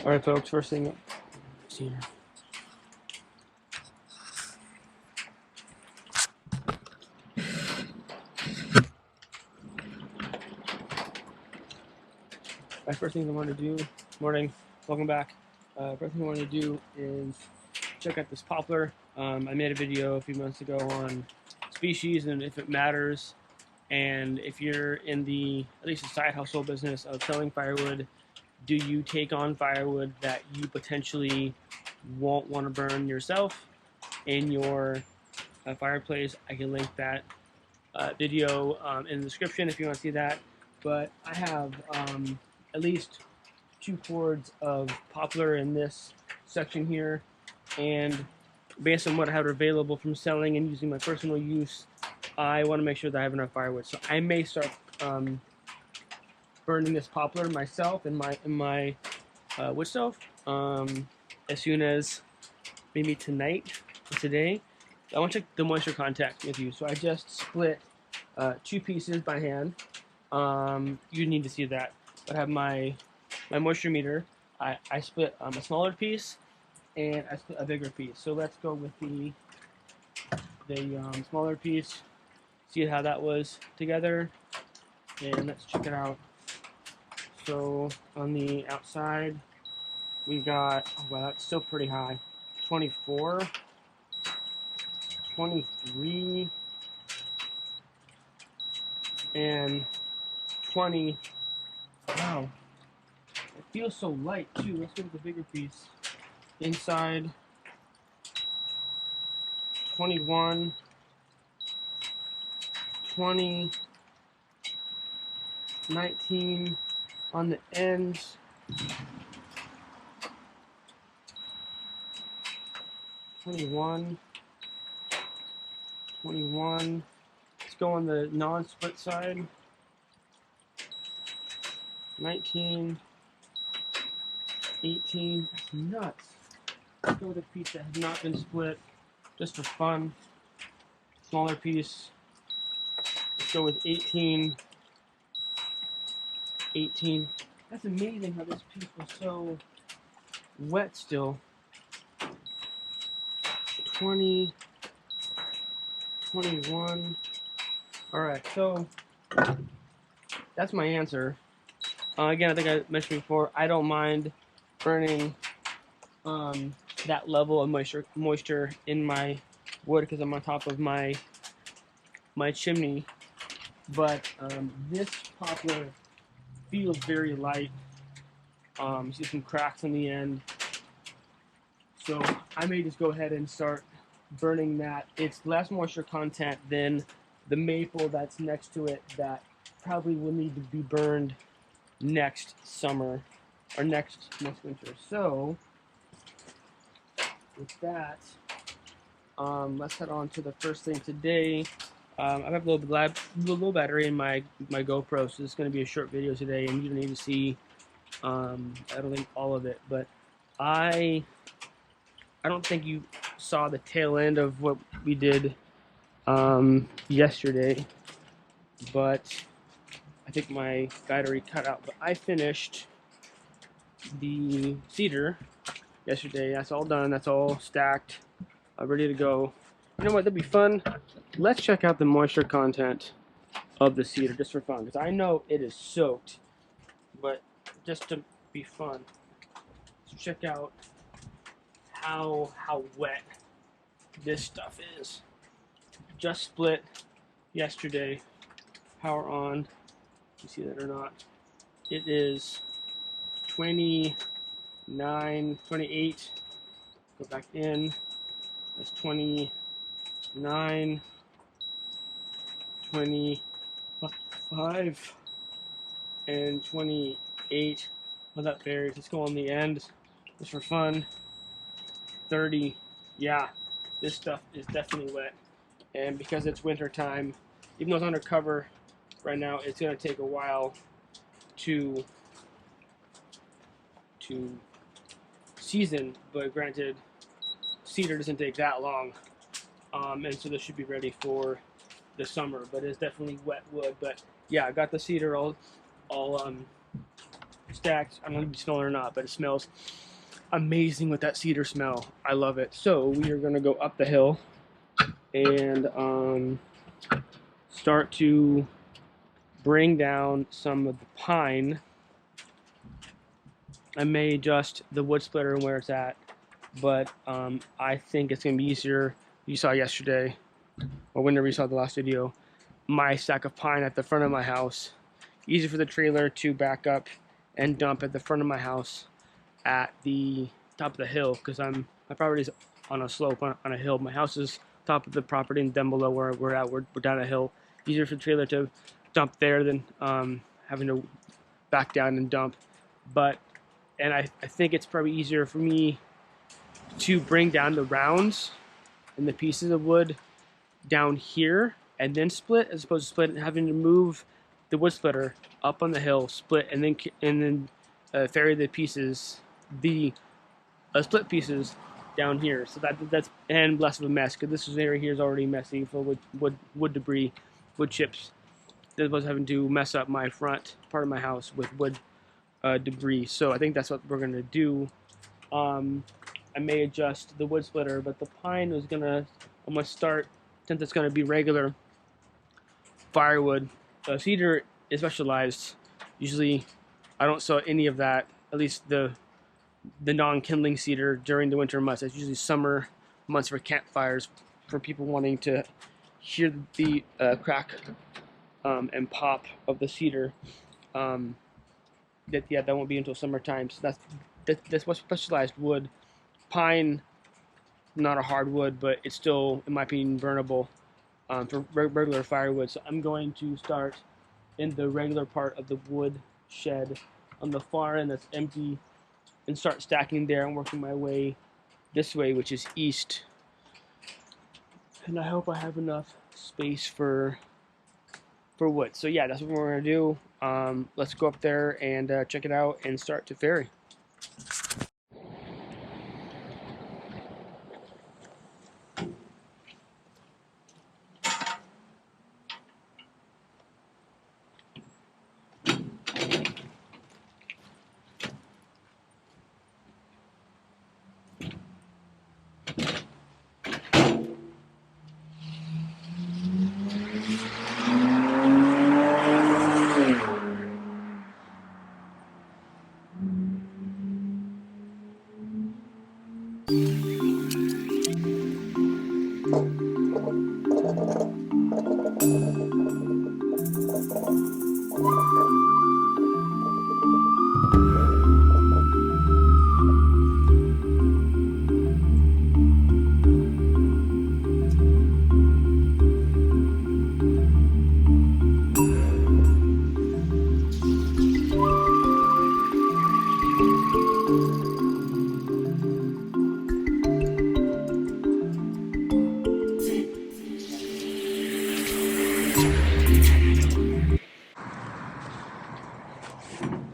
Alright folks, first thing, see here. First thing I want to do, morning, welcome back. First thing I want to do is check out this poplar. I made a video a few months ago on species and if it matters, and if you're in the, at least the side hustle business of selling firewood, do you take on firewood that you potentially won't want to burn yourself in your fireplace? I can link that video in the description if you want to see that. But I have at least 2 cords of poplar in this section here, and based on what I have available from selling and using my personal use, I want to make sure that I have enough firewood. So I may start burning this poplar myself in my wood stove as soon as maybe tonight or today. I want to check the moisture content with you. So I just split 2 pieces by hand. You need to see that. I have my moisture meter. I split a smaller piece and I split a bigger piece. So let's go with the smaller piece. See how that was together, and let's check it out. So on the outside, we got, oh wow, that's still pretty high. 24, 23, and 20. Wow, it feels so light too. Let's go with the bigger piece. Inside, 21, 20, 19 on the ends, 21, 21. Let's go on the non-split side. 19, 18. That's nuts. Let's go with a piece that has not been split, just for fun. Smaller piece. Let's go with 18. 18. That's amazing how this piece was so wet still. 20. 21. Alright, so that's my answer. Again, I think I mentioned before, I don't mind burning that level of moisture in my wood because I'm on top of my chimney. But this poplar feels very light. See some cracks on the end. So I may just go ahead and start burning that. It's less moisture content than the maple that's next to it that probably will need to be burned next summer or next winter. So with that, let's head on to the first thing today. I have a little battery in my GoPro, so this is going to be a short video today, and you don't need to see I don't think all of it, but I don't think you saw the tail end of what we did yesterday, but I think my battery cut out. But I finished the cedar yesterday. That's all done. That's all stacked, ready to go. You know what? That'd be fun. Let's check out the moisture content of the cedar just for fun, because I know it is soaked, but just to be fun, let's check out how wet this stuff is. Just split yesterday. Power on. You see that or not? It is 29, 28. Go back in. That's 29, 25, and 28. Well, that varies. Let's go on the end just for fun. 30. Yeah, this stuff is definitely wet. And because it's winter time, even though it's under cover right now, it's going to take a while to season. But granted, cedar doesn't take that long, and so this should be ready for the summer. But it's definitely wet wood. But yeah, I got the cedar all stacked. I don't know if you smell it or not, but it smells amazing with that cedar smell. I love it. So we are gonna go up the hill and start to bring down some of the pine. I may adjust the wood splitter and where it's at, but I think it's gonna be easier. You saw yesterday, or whenever you saw the last video, my stack of pine at the front of my house. Easy for the trailer to back up and dump at the front of my house at the top of the hill, because my property is on a slope, on a hill. My house is top of the property, and down below where we're at, we're down a hill. Easier for the trailer to dump there than having to back down and dump. And I think it's probably easier for me to bring down the rounds and the pieces of wood down here and then split, as opposed to split and having to move the wood splitter up on the hill, split, and then ferry the pieces, the split pieces down here. So that's and less of a mess, because this area here is already messy, full of wood debris, wood chips, as opposed to having to mess up my front part of my house with wood debris. So I think that's what we're gonna do. I may adjust the wood splitter, but the pine I'm gonna start, since it's gonna be regular firewood. Cedar is specialized. Usually I don't sell any of that, at least the non-kindling cedar, during the winter months. It's usually summer months for campfires, for people wanting to hear the crack and pop of the cedar. That won't be until summertime. So that's what's specialized wood. Pine, not a hardwood, but it's still, in my opinion, burnable for regular firewood. So I'm going to start in the regular part of the wood shed on the far end that's empty, and start stacking there and working my way this way, which is east. And I hope I have enough space for wood. So yeah, that's what we're gonna do. Let's go up there and check it out and start to ferry.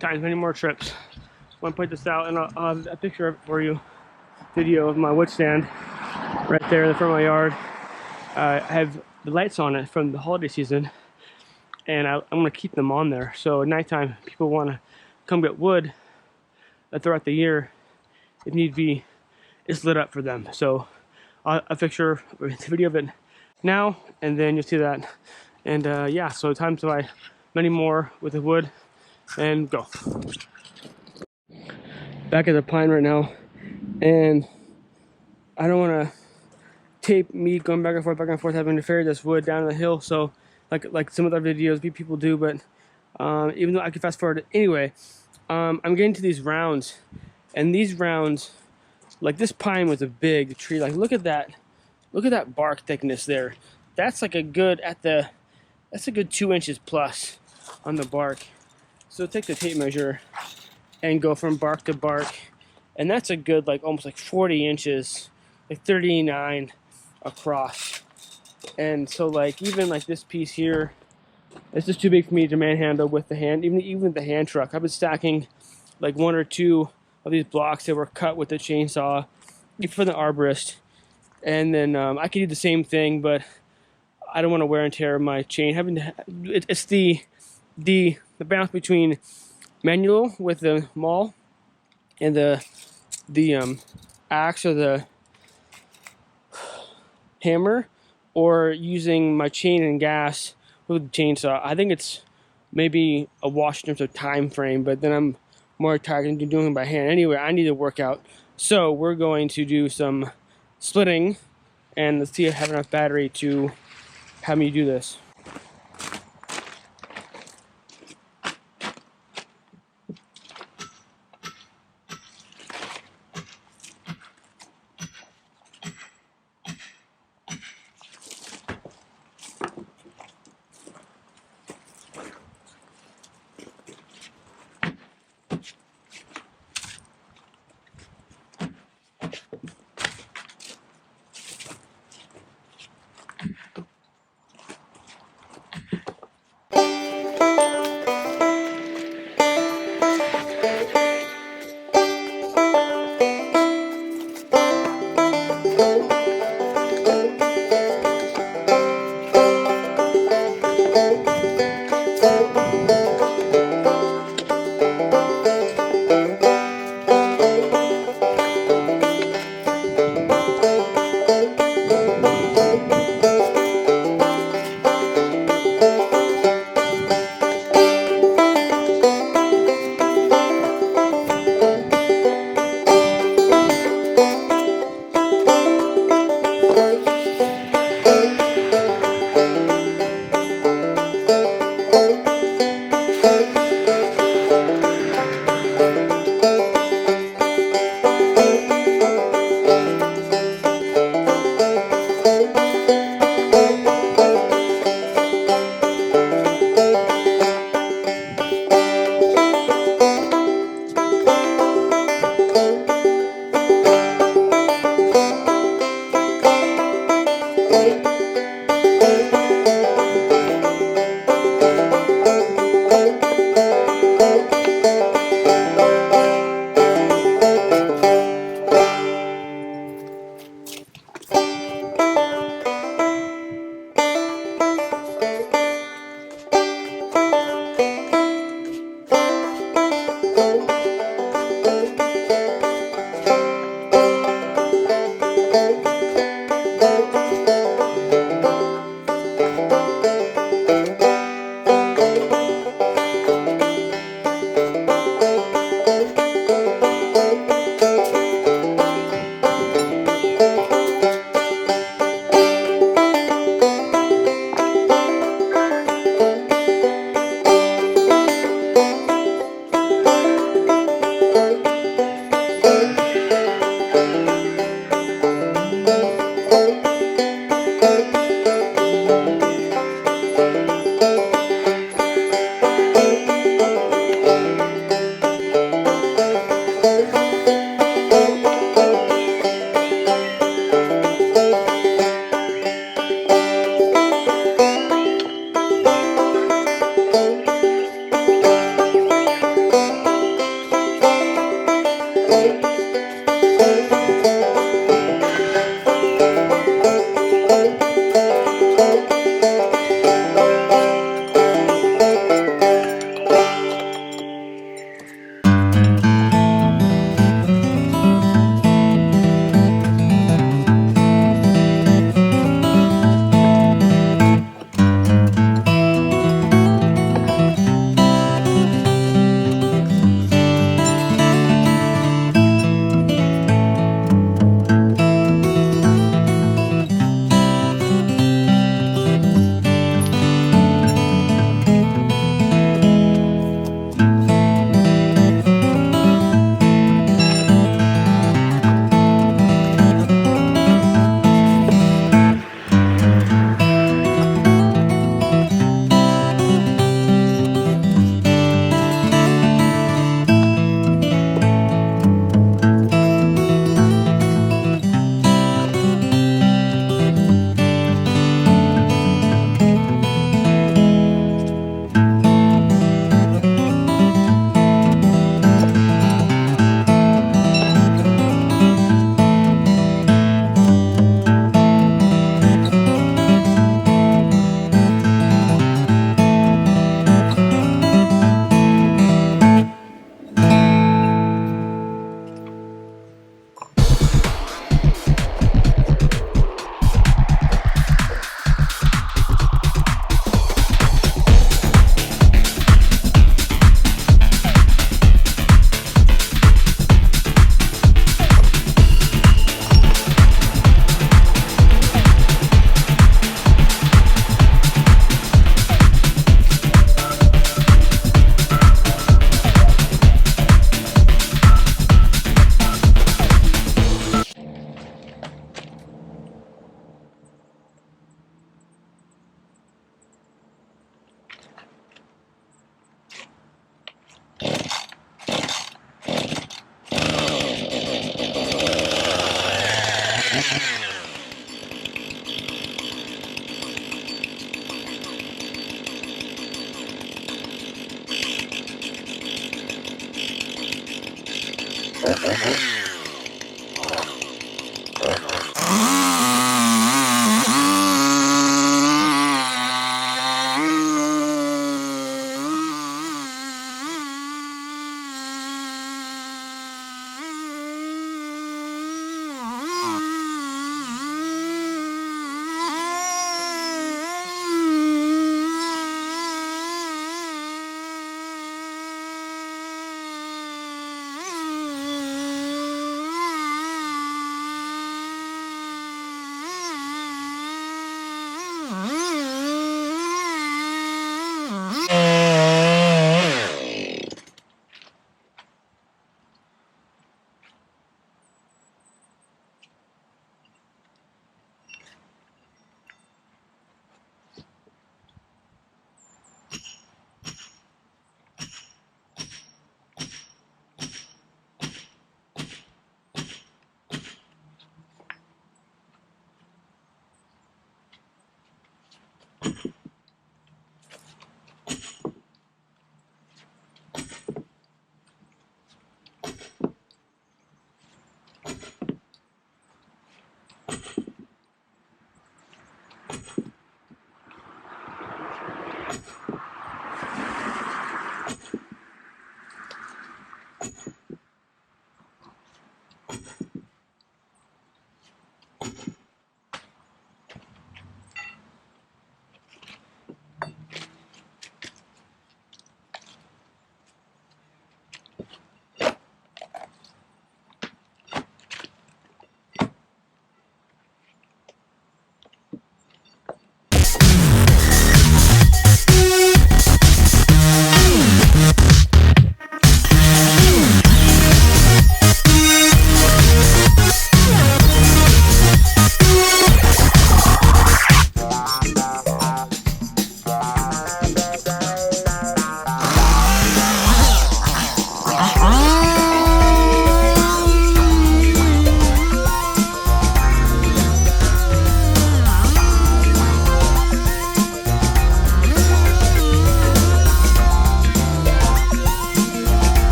Times many more trips. I want to point this out, and I'll have a picture of it for you. Video of my wood stand right there in the front of my yard. I have the lights on it from the holiday season, and I'm going to keep them on there. So at nighttime, people want to come get wood throughout the year, if need be, it's lit up for them. So I'll picture the video of it now, and then you'll see that. And yeah, so time to buy many more with the wood and go. Back at the pine right now, and I don't want to tape me going back and forth, having to ferry this wood down the hill. So like some other videos people do, but even though I can fast forward it anyway, I'm getting to these rounds, and these rounds, like this pine was a big tree. Like look at that bark thickness there. That's like a good that's a good 2 inches plus on the bark. So take the tape measure and go from bark to bark, and that's a good almost 40 inches, like 39 across. And so even this piece here, it's just too big for me to manhandle with the hand, even the hand truck. I've been stacking like 1 or 2 of these blocks that were cut with the chainsaw for the arborist, and then I could do the same thing, but I don't want to wear and tear my chain. It's the balance between manual with the maul and the axe or the hammer, or using my chain and gas with the chainsaw. I think it's maybe a wash in terms of time frame, but then I'm more tired than doing it by hand. Anyway, I need to work out, so we're going to do some splitting, and let's see if I have enough battery to have me do this.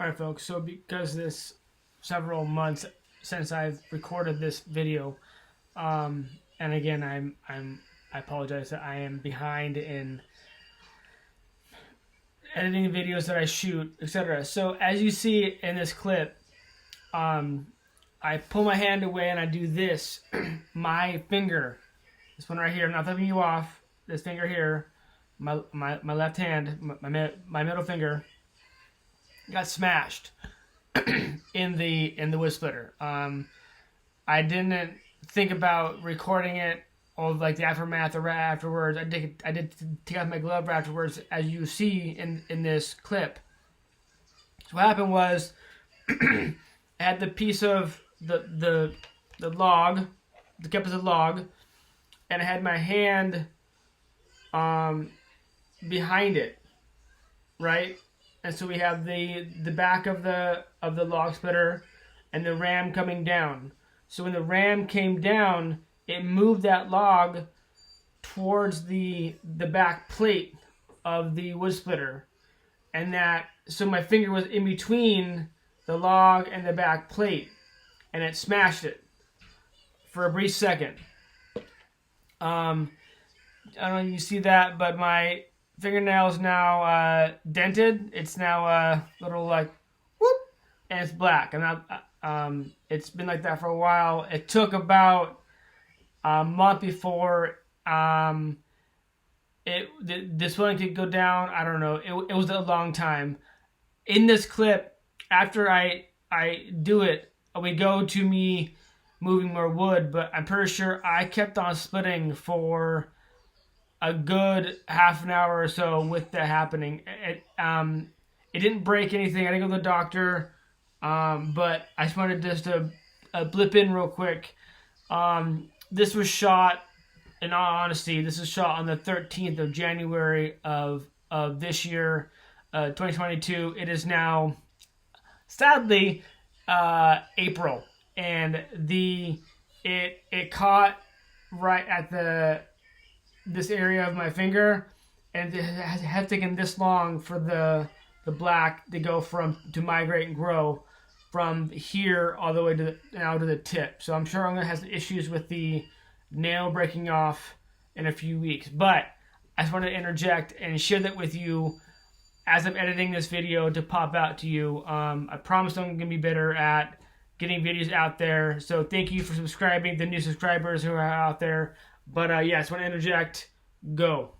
Alright folks, so because this several months since I've recorded this video, and again I apologize that I am behind in editing the videos that I shoot, etc. So as you see in this clip, I pull my hand away and I do this. My finger, this one right here, I'm not flipping you off, this finger here, my left hand, my middle finger, got smashed in the wood splitter. I didn't think about recording it or like the aftermath or right afterwards. I did take off my glove afterwards, as you see in this clip. So what happened was I had the piece of the log, the cup is a log, and I had my hand behind it, right? And so we have the back of the log splitter and the ram coming down. So when the ram came down, it moved that log towards the back plate of the wood splitter, and so my finger was in between the log and the back plate, and it smashed it for a brief second. I don't know if you see that, but my fingernail is now dented. It's now a little like whoop, and it's black. And it's been like that for a while. It took about a month before the swelling could go down. I don't know. It was a long time. In this clip, after I do it, we go to me moving more wood, but I'm pretty sure I kept on splitting for a good half an hour or so with that happening. It didn't break anything. I didn't go to the doctor, but I just wanted to blip in real quick. This was shot, in all honesty, this was shot on the 13th of January of this year, 2022. It is now, sadly, April, and it caught right at this area of my finger, and it has taken this long for the black to go to migrate and grow from here all the way to the tip. So I'm sure I'm gonna have some issues with the nail breaking off in a few weeks, but I just wanted to interject and share that with you as I'm editing this video to pop out to you. I promise I'm gonna be better at getting videos out there. So thank you for subscribing, the new subscribers who are out there. But yeah, I just want to interject. Go.